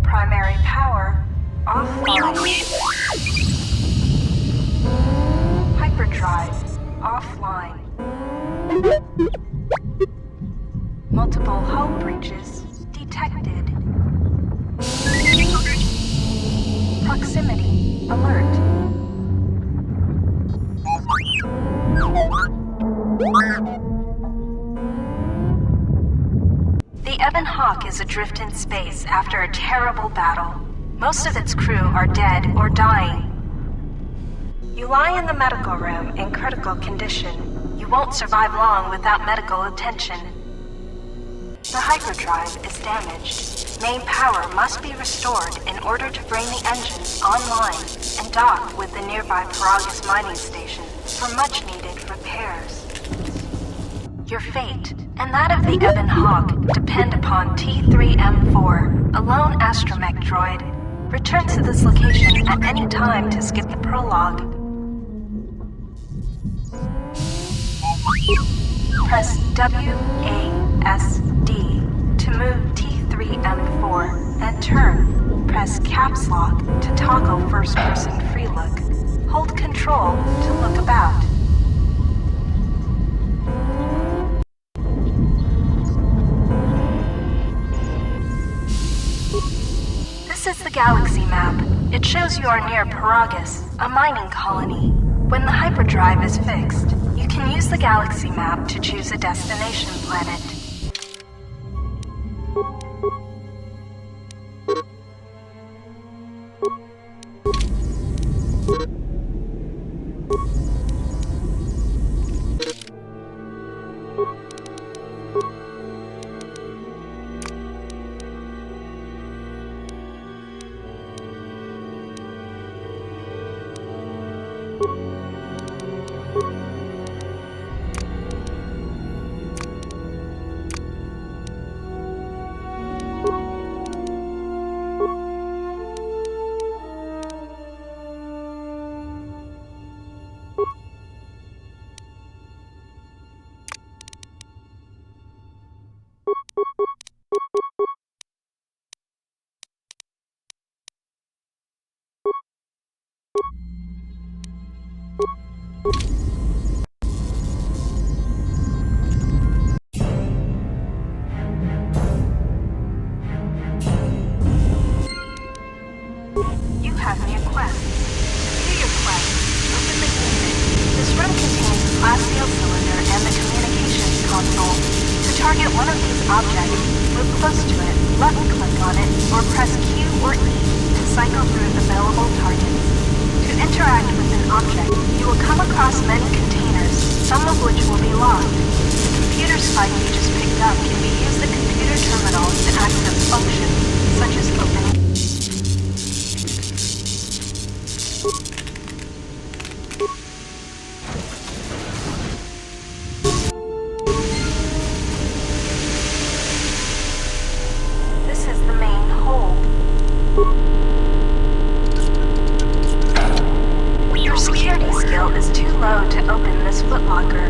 Primary power offline. Hyperdrive offline. Multiple hull breaches detected. Proximity alert. The Ebon Hawk is adrift in space after a terrible battle. Most of its crew are dead or dying. You lie in the medical room in critical condition. You won't survive long without medical attention. The hyperdrive is damaged. Main power must be restored in order to bring the engines online and dock with the nearby Peragus mining station for much-needed repairs. Your fate and that of the Ebon Hawk depend upon T3M4, a lone astromech droid. Return to this location at any time to skip the prologue. Press WASD to move T3M4 and turn. Press caps lock to toggle first-person free look. Hold control to look about. This is the galaxy map. It shows you are near Peragus, a mining colony. When the hyperdrive is fixed, you can use the galaxy map to choose a destination planet. You have new quests. To view your quests, open the unit. This room contains the glass seal cylinder and the communications console. To target one of these objects, move close to it, left-click on it, or press Q or E to cycle through available targets. To interact with an object, you will come across many containers, some of which will be locked. The computer spike you just picked up can be used at computer terminals to access functions, such as opening. This is the main hold. Your security skill is too low to open this footlocker.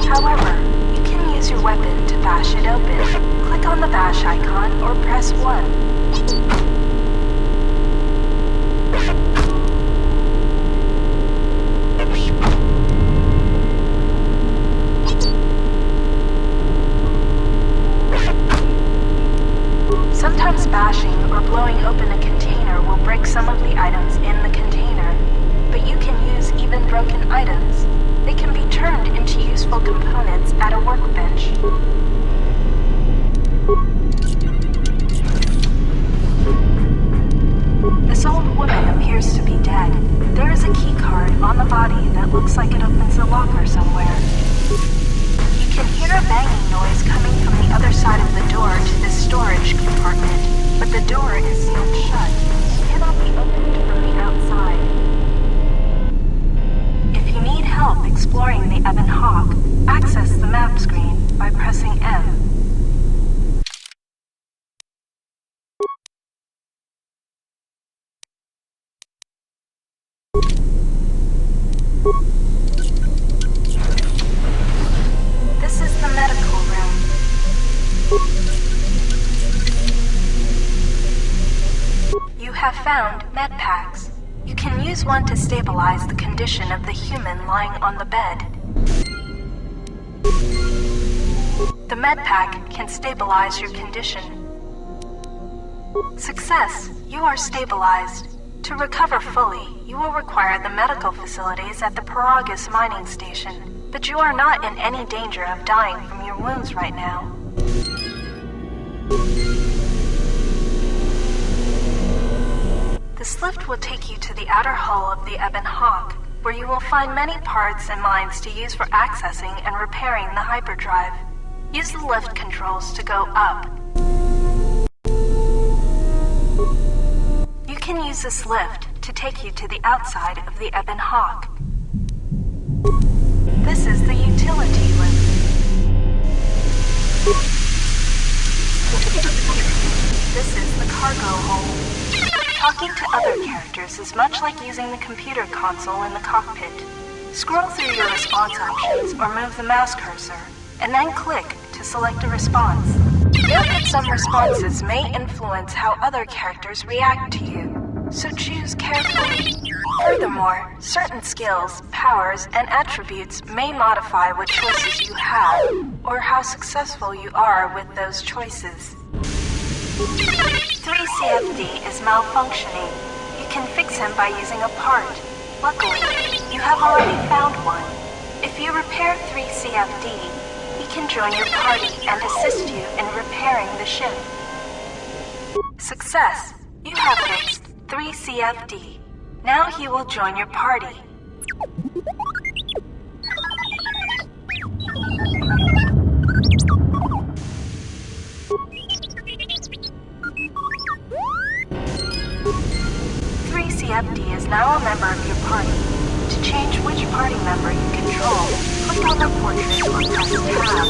However, you can use your weapon to bash it open. Click on the bash icon or press 1. Sometimes bashing or blowing open a container will break some of the items in the container. broken items. They can be turned into useful components at a workbench. This old woman appears to be dead. There is a key card on the body that looks like it opens a locker somewhere. You can hear a banging noise coming from the other side of the door to this storage compartment, but the door is sealed shut. It cannot be opened from the outside. If you need help exploring the Ebon Hawk, access the map screen by pressing M. This is the medical room. You have found med packs. You can use one to stabilize the condition of the human lying on the bed. The med pack can stabilize your condition. Success! You are stabilized. To recover fully, you will require the medical facilities at the Peragus mining station, but you are not in any danger of dying from your wounds right now. This lift will take you to the outer hull of the Ebon Hawk, where you will find many parts and mines to use for accessing and repairing the hyperdrive. Use the lift controls to go up. You can use this lift to take you to the outside of the Ebon Hawk. This is the utility lift. This is the cargo hold. Talking to other characters is much like using the computer console in the cockpit. Scroll through your response options or move the mouse cursor, and then click to select a response. Note that some responses may influence how other characters react to you, so choose carefully. Furthermore, certain skills, powers, and attributes may modify what choices you have, or how successful you are with those choices. 3CFD is malfunctioning. You can fix him by using a part. Luckily, you have already found one. If you repair 3CFD, he can join your party and assist you in repairing the ship. Success! You have fixed 3CFD. Now he will join your party. CFD is now a member of your party. To change which party member you control, click on the portrait or press Tab.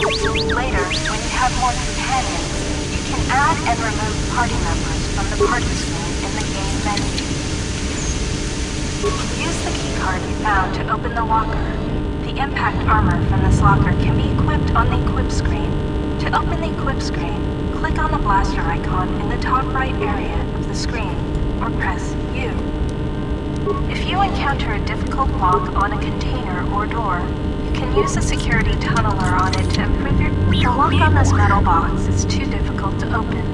Later, when you have more companions, you can add and remove party members from the party screen in the game menu. Use the keycard you found to open the locker. The impact armor from this locker can be equipped on the equip screen. To open the equip screen, click on the blaster icon in the top right area of the screen, or press U. If you encounter a difficult lock on a container or door, you can use a security tunneler on it to improve your... The lock on this metal box is too difficult to open.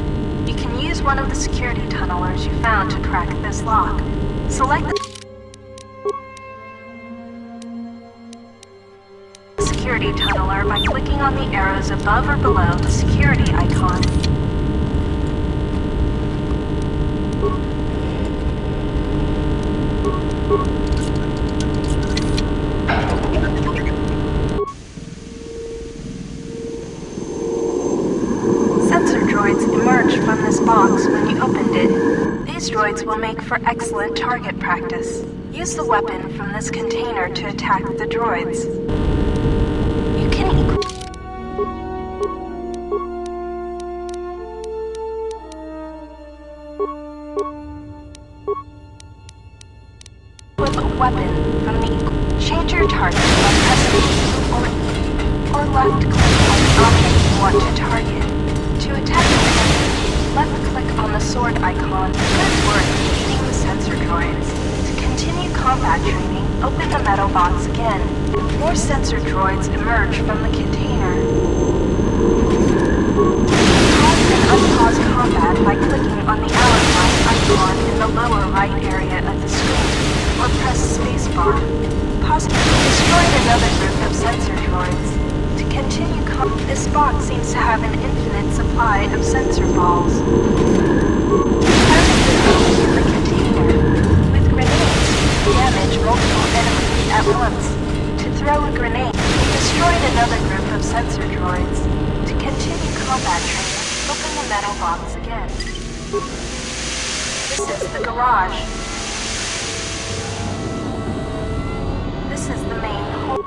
You can use one of the security tunnelers you found to crack this lock. Select the security tunneler by clicking on the arrows above or below the security icon. Sensor droids emerged from this box when you opened it. These droids will make for excellent target practice. Use the weapon from this container to attack the droids. You can equip a weapon from the change your target by pressing or E or left click on the object you want to target. To attack the enemy, left click on the sword icon. Good work defeating the sensor droids. To continue combat training, open the metal box again. More sensor droids emerge from the container. Pause and unpause combat by clicking on the hourglass icon in the lower right area of the screen, or or press spacebar. Pause. Destroyed another group of sensor droids. To continue this box seems to have an infinite supply of sensor balls. Found in the container. With grenades, damage multiple enemies at once. To throw a grenade, destroyed another group of sensor droids. To continue combat training, open the metal box again. This is the garage. This is the main hall.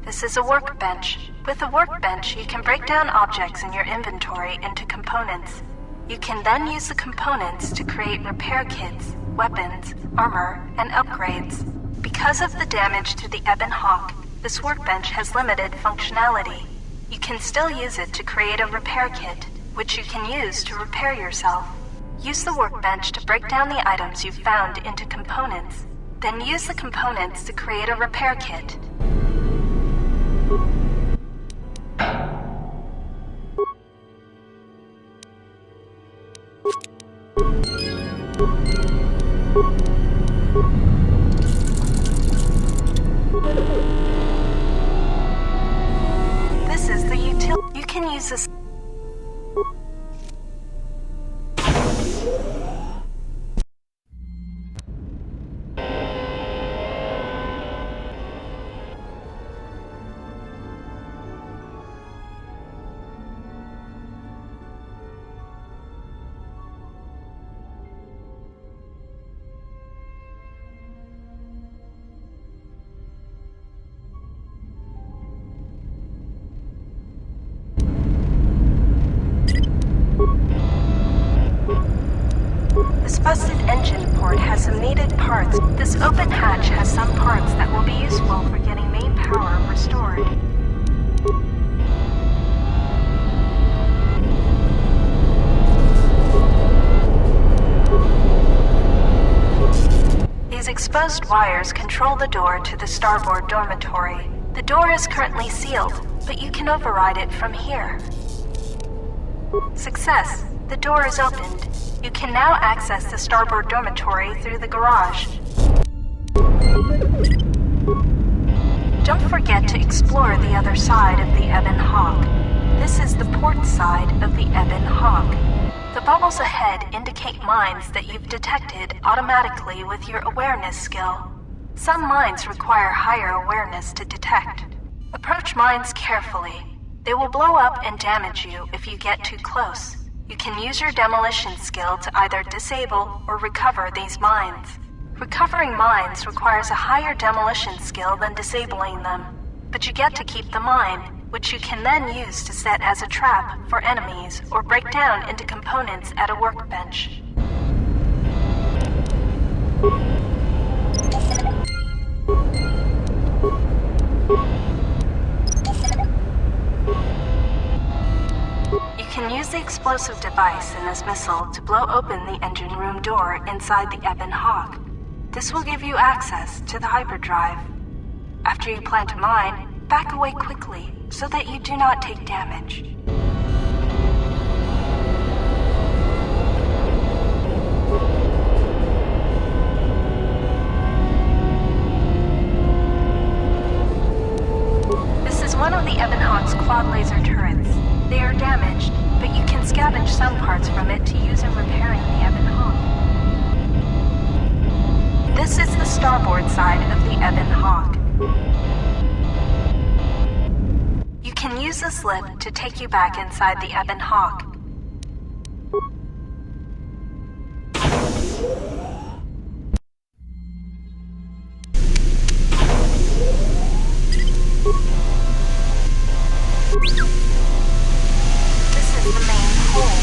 This is a workbench. With a workbench, you can break down objects in your inventory into components. You can then use the components to create repair kits, weapons, armor, and upgrades. Because of the damage to the Ebon Hawk, this workbench has limited functionality. You can still use it to create a repair kit, which you can use to repair yourself. Use the workbench to break down the items you've found into components. Then use the components to create a repair kit. This is the utility. You can use this. This busted engine port has some needed parts. This open hatch has some parts that will be useful for getting main power restored. These exposed wires control the door to the starboard dormitory. The door is currently sealed, but you can override it from here. Success! The door is opened. You can now access the starboard dormitory through the garage. Don't forget to explore the other side of the Ebon Hawk. This is the port side of the Ebon Hawk. The bubbles ahead indicate mines that you've detected automatically with your awareness skill. Some mines require higher awareness to detect. Approach mines carefully. They will blow up and damage you if you get too close. You can use your demolition skill to either disable or recover these mines. Recovering mines requires a higher demolition skill than disabling them, but you get to keep the mine, which you can then use to set as a trap for enemies or break down into components at a workbench. You can use the explosive device in this missile to blow open the engine room door inside the Ebon Hawk. This will give you access to the hyperdrive. After you plant a mine, back away quickly so that you do not take damage. This is one of the Ebon Hawk's quad laser turrets. They are damaged, but you can scavenge some parts from it to use in repairing the Ebon Hawk. This is the starboard side of the Ebon Hawk. You can use this lift to take you back inside the Ebon Hawk. This is the main hold.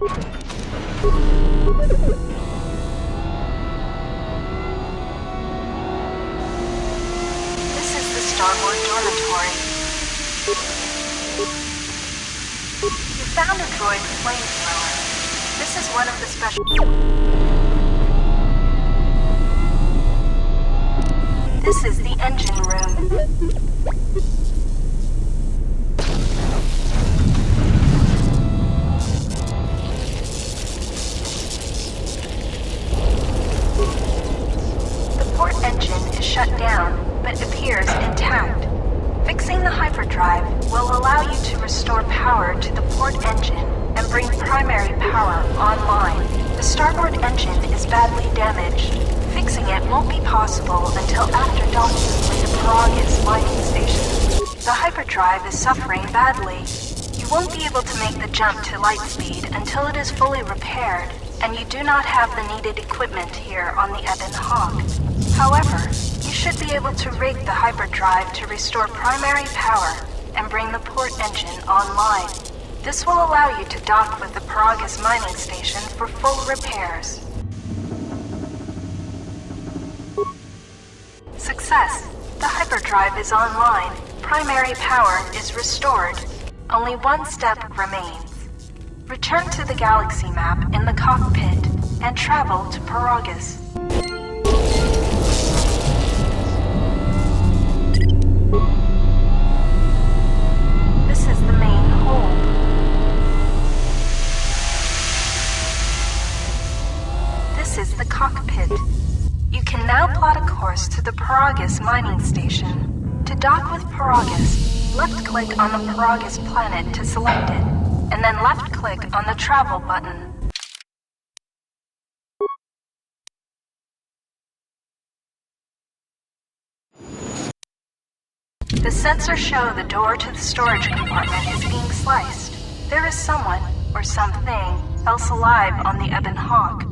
This is the starboard dormitory. You found a droid flamethrower. This is one of the special... This is the engine room. Shut down, but appears intact. Fixing the hyperdrive will allow you to restore power to the port engine and bring primary power online. The starboard engine is badly damaged. Fixing it won't be possible until after docking with the Peragus mining station. The hyperdrive is suffering badly. You won't be able to make the jump to light speed until it is fully repaired, and you do not have the needed equipment here on the Ebon Hawk. However, you should be able to rig the hyperdrive to restore primary power and bring the port engine online. This will allow you to dock with the Peragus mining station for full repairs. Success! The hyperdrive is online. Primary power is restored. Only one step remains. Return to the galaxy map in the cockpit and travel to Peragus. This is the main hold. This is the cockpit. You can now plot a course to the Peragus mining station. To dock with Peragus, left-click on the Peragus planet to select it, and then left-click on the travel button. The sensors show the door to the storage compartment is being sliced. There is someone, or something, else alive on the Ebon Hawk.